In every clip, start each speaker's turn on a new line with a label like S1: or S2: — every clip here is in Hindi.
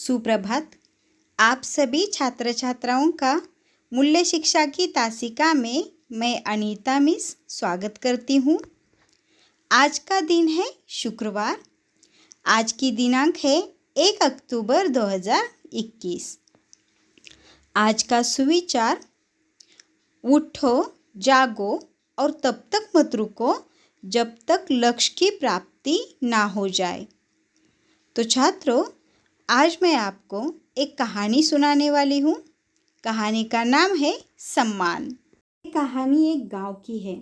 S1: सुप्रभात। आप सभी छात्र छात्राओं का मूल्य शिक्षा की तासिका में मैं अनीता मिस स्वागत करती हूँ। आज का दिन है शुक्रवार। आज की दिनांक है 1 अक्टूबर 2021। आज का सुविचार, उठो जागो और तब तक मत रुको जब तक लक्ष्य की प्राप्ति ना हो जाए। तो छात्रों, आज मैं आपको एक कहानी सुनाने वाली हूँ। कहानी का नाम है सम्मान। ये कहानी एक गांव की है।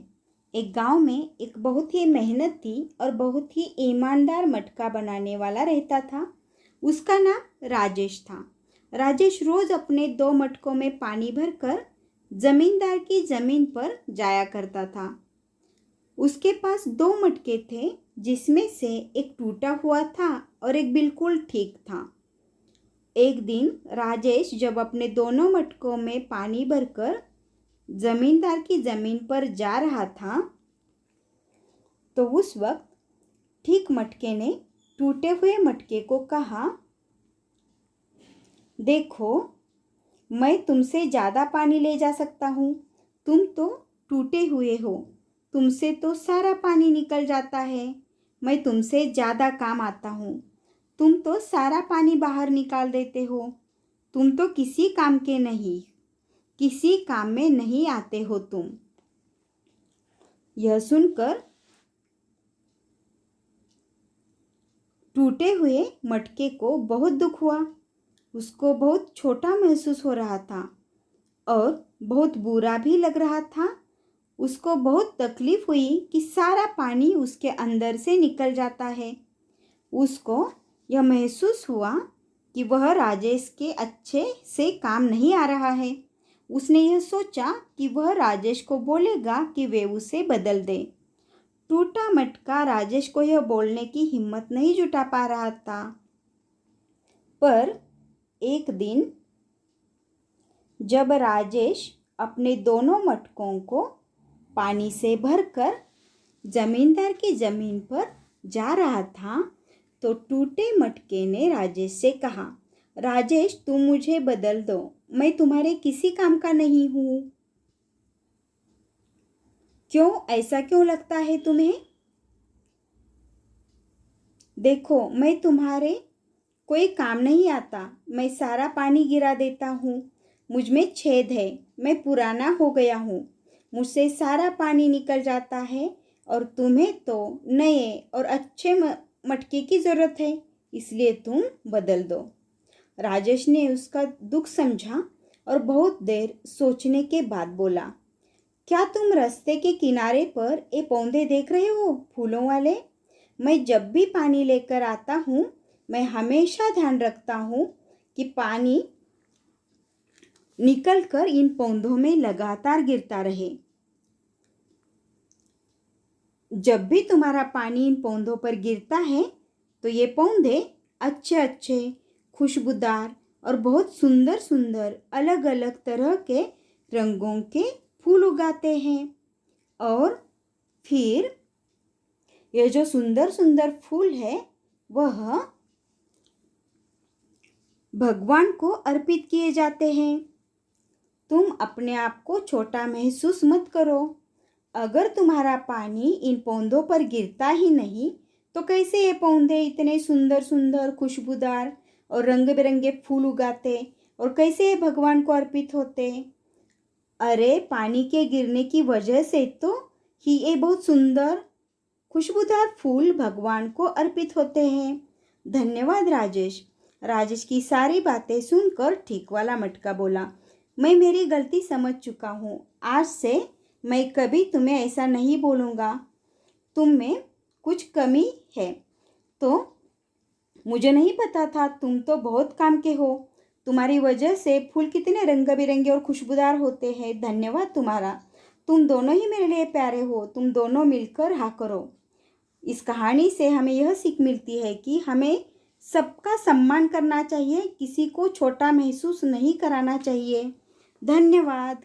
S1: एक गांव में एक बहुत ही मेहनती और बहुत ही ईमानदार मटका बनाने वाला रहता था। उसका नाम राजेश था। राजेश रोज अपने 2 मटकों में पानी भरकर जमींदार की जमीन पर जाया करता था। उसके पास 2 मटके थे, जिसमें से एक टूटा हुआ था और एक बिल्कुल ठीक था। एक दिन राजेश जब अपने दोनों मटकों में पानी भरकर जमींदार की जमीन पर जा रहा था, तो उस वक्त ठीक मटके ने टूटे हुए मटके को कहा, देखो, मैं तुमसे ज़्यादा पानी ले जा सकता हूँ। तुम तो टूटे हुए हो, तुमसे तो सारा पानी निकल जाता है। मैं तुमसे ज़्यादा काम आता हूँ। तुम तो सारा पानी बाहर निकाल देते हो। तुम तो किसी काम के नहीं, किसी काम में नहीं आते हो तुम। यह सुनकर टूटे हुए मटके को बहुत दुख हुआ। उसको बहुत छोटा महसूस हो रहा था और बहुत बुरा भी लग रहा था। उसको बहुत तकलीफ हुई कि सारा पानी उसके अंदर से निकल जाता है। उसको यह महसूस हुआ कि वह राजेश के अच्छे से काम नहीं आ रहा है। उसने यह सोचा कि वह राजेश को बोलेगा कि वे उसे बदल दे। टूटा मटका राजेश को यह बोलने की हिम्मत नहीं जुटा पा रहा था। पर एक दिन जब राजेश अपने दोनों मटकों को पानी से भरकर जमींदार की जमीन पर जा रहा था, तो टूटे मटके ने राजेश से कहा, राजेश, तुम मुझे बदल दो। मैं तुम्हारे किसी काम का नहीं हूँ। क्यों? ऐसा क्यों लगता है तुम्हें? देखो, मैं तुम्हारे कोई काम नहीं आता। मैं सारा पानी गिरा देता हूँ। मुझ में छेद है। मैं पुराना हो गया हूँ। मुझसे सारा पानी निकल जाता है और तुम्हें तो नए और अच्छे मटके की ज़रूरत है, इसलिए तुम बदल दो। राजेश ने उसका दुख समझा और बहुत देर सोचने के बाद बोला, क्या तुम रास्ते के किनारे पर ये पौधे देख रहे हो, फूलों वाले? मैं जब भी पानी लेकर आता हूँ, मैं हमेशा ध्यान रखता हूँ कि पानी निकलकर इन पौधों में लगातार गिरता रहे। जब भी तुम्हारा पानी इन पौधों पर गिरता है, तो ये पौधे अच्छे अच्छे, खुशबूदार और बहुत सुंदर सुंदर अलग अलग तरह के रंगों के फूल उगाते हैं। और फिर ये जो सुंदर सुंदर फूल है, वह भगवान को अर्पित किए जाते हैं। तुम अपने आप को छोटा महसूस मत करो। अगर तुम्हारा पानी इन पौधों पर गिरता ही नहीं, तो कैसे ये पौधे इतने सुंदर सुंदर, खुशबूदार और रंग बिरंगे फूल उगाते और कैसे ये भगवान को अर्पित होते? अरे, पानी के गिरने की वजह से तो ही ये बहुत सुंदर, खुशबूदार फूल भगवान को अर्पित होते हैं। धन्यवाद राजेश। राजेश की सारी बातें सुनकर ठीक वाला मटका बोला, मैं मेरी गलती समझ चुका हूँ। आज से मैं कभी तुम्हें ऐसा नहीं बोलूँगा। तुम में कुछ कमी है तो मुझे नहीं पता था। तुम तो बहुत काम के हो। तुम्हारी वजह से फूल कितने रंग बिरंगे और खुशबूदार होते हैं। धन्यवाद तुम्हारा। तुम दोनों ही मेरे लिए प्यारे हो। तुम दोनों मिलकर हाँ करो। इस कहानी से हमें यह सीख मिलती है कि हमें सबका सम्मान करना चाहिए, किसी को छोटा महसूस नहीं कराना चाहिए। धन्यवाद।